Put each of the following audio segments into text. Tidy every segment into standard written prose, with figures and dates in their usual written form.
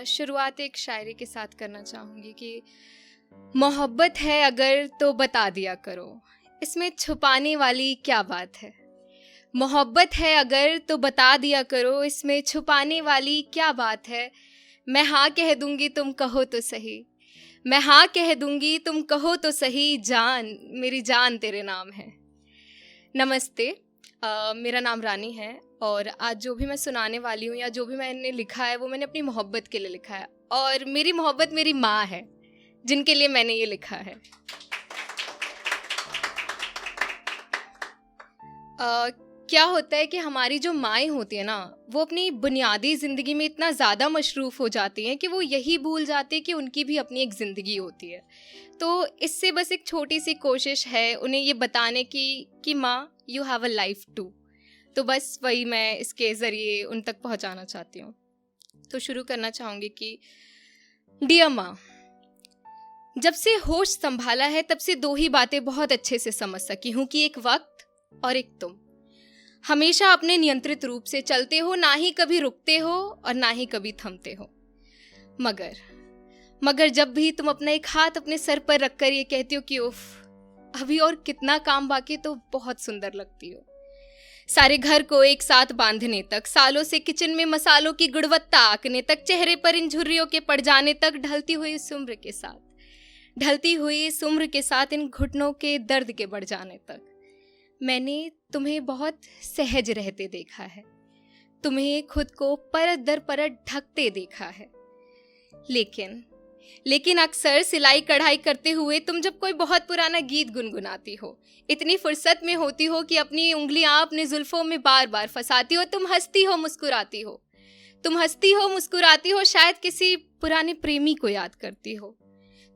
शुरुआत एक शायरी के साथ करना चाहूँगी कि मोहब्बत है अगर तो बता दिया करो, इसमें छुपाने वाली क्या बात है। मोहब्बत है अगर तो बता दिया करो, इसमें छुपाने वाली क्या बात है। मैं हाँ कह दूँगी तुम कहो तो सही, मैं हाँ कह दूँगी तुम कहो तो सही, जान मेरी जान तेरे नाम है। नमस्ते, मेरा नाम रानी है और आज जो भी मैं सुनाने वाली हूँ या जो भी मैंने लिखा है वो मैंने अपनी मोहब्बत के लिए लिखा है। और मेरी मोहब्बत मेरी माँ है जिनके लिए मैंने ये लिखा है। क्या होता है कि हमारी जो माएँ होती है ना, वो अपनी बुनियादी ज़िंदगी में इतना ज़्यादा मशरूफ़ हो जाती हैं कि वो यही भूल जाती है कि उनकी भी अपनी एक ज़िंदगी होती है। तो इससे बस एक छोटी सी कोशिश है उन्हें ये बताने की कि माँ you have a life too. तो बस वही मैं इसके ज़रिए उन तक पहुँचाना चाहती हूँ। तो शुरू करना चाहूँगी कि डियर माँ, जब से होश संभाला है तब से दो ही बातें बहुत अच्छे से समझ सकी हूँ कि एक वक्त और एक तुम। हमेशा अपने नियंत्रित रूप से चलते हो, ना ही कभी रुकते हो और ना ही कभी थमते हो। मगर जब भी तुम अपना एक हाथ अपने सर पर रखकर ये कहती हो कि उफ अभी और कितना काम बाकी, तो बहुत सुंदर लगती हो। सारे घर को एक साथ बांधने तक, सालों से किचन में मसालों की गुणवत्ता आंकने तक, चेहरे पर इन झुर्रियों के पड़ जाने तक, ढलती हुई इस उम्र के साथ इन घुटनों के दर्द के बढ़ जाने तक, मैंने तुम्हें बहुत सहज रहते देखा है, तुम्हें खुद को परत दर परत ढकते देखा है। लेकिन अक्सर सिलाई कढ़ाई करते हुए तुम जब कोई बहुत पुराना गीत गुनगुनाती हो, इतनी फुर्सत में होती हो कि अपनी उंगलियां अपने जुल्फों में बार बार फंसाती हो। तुम हंसती हो मुस्कुराती हो, शायद किसी पुराने प्रेमी को याद करती हो।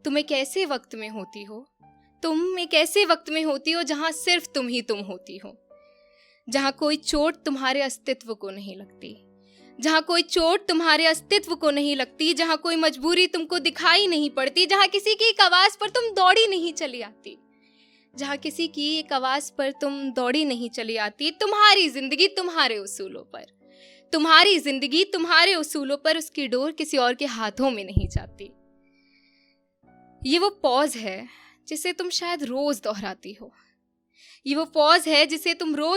तुम एक ऐसे वक्त में होती हो जहां सिर्फ तुम ही तुम होती हो, जहां कोई चोट तुम्हारे अस्तित्व को नहीं लगती, जहां कोई मजबूरी तुमको दिखाई नहीं पड़ती, जहां किसी की एक आवाज पर तुम दौड़ी नहीं चली आती, तुम्हारी जिंदगी तुम्हारे उसूलों पर उसकी डोर किसी और के हाथों में नहीं जाती। ये वो पॉज है जिसे तुम शायद रोज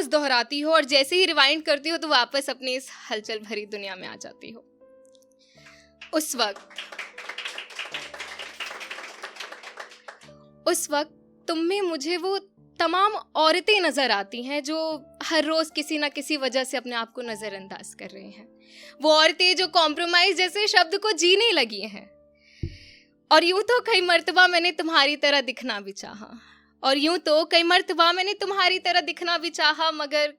दोहराती हो और जैसे ही रिवाइंड करती हो तो वापस अपनी इस हलचल भरी दुनिया में आ जाती हो। उस वक्त तुम में मुझे वो तमाम औरतें नजर आती हैं जो हर रोज किसी ना किसी वजह से अपने आप को नजरअंदाज कर रही हैं। वो औरतें जो कॉम्प्रोमाइज जैसे शब्द को जीने लगी हैं। और यूं तो कई मर्तबा मैंने तुम्हारी तरह दिखना भी चाहा, मगर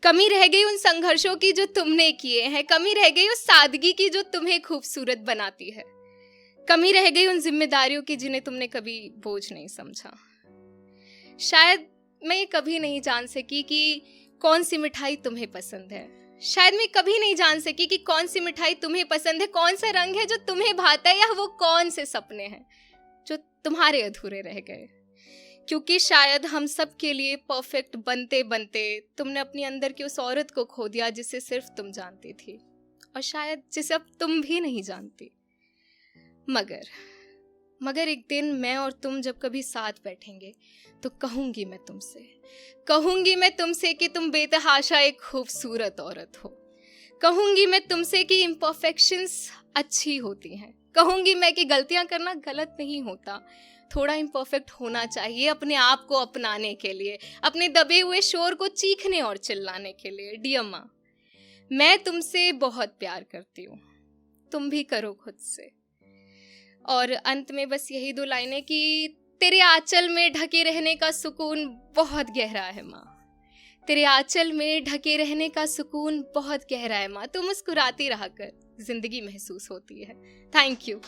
कमी रह गई उन संघर्षों की जो तुमने किए हैं, कमी रह गई उस सादगी की जो तुम्हें खूबसूरत बनाती है, कमी रह गई उन जिम्मेदारियों की जिन्हें तुमने कभी बोझ नहीं समझा। शायद मैं ये कभी नहीं जान सकी कि कौन सी मिठाई तुम्हें पसंद है, कौन सा रंग है जो तुम्हें भाता है, या वो कौन से सपने हैं जो तुम्हारे अधूरे रह गए। क्योंकि शायद हम सब के लिए परफेक्ट बनते बनते तुमने अपनी अंदर की उस औरत को खो दिया जिसे सिर्फ तुम जानती थी, और शायद जिसे अब तुम भी नहीं जानती। मगर एक दिन मैं और तुम जब कभी साथ बैठेंगे तो कहूंगी मैं तुमसे कि तुम बेतहाशा एक खूबसूरत औरत हो। कहूंगी मैं तुमसे कि इम्परफेक्शंस अच्छी होती हैं। कहूंगी मैं कि गलतियां करना गलत नहीं होता, थोड़ा इम्परफेक्ट होना चाहिए अपने आप को अपनाने के लिए, अपने दबे हुए शोर को चीखने और चिल्लाने के लिए। डियर माँ, मैं तुमसे बहुत प्यार करती हूँ, तुम भी करो खुद से। और अंत में बस यही दो लाइनें कि तेरे आंचल में ढके रहने का सुकून बहुत गहरा है माँ, तो मुस्कुराती रहा कर जिंदगी महसूस होती है। Thank you.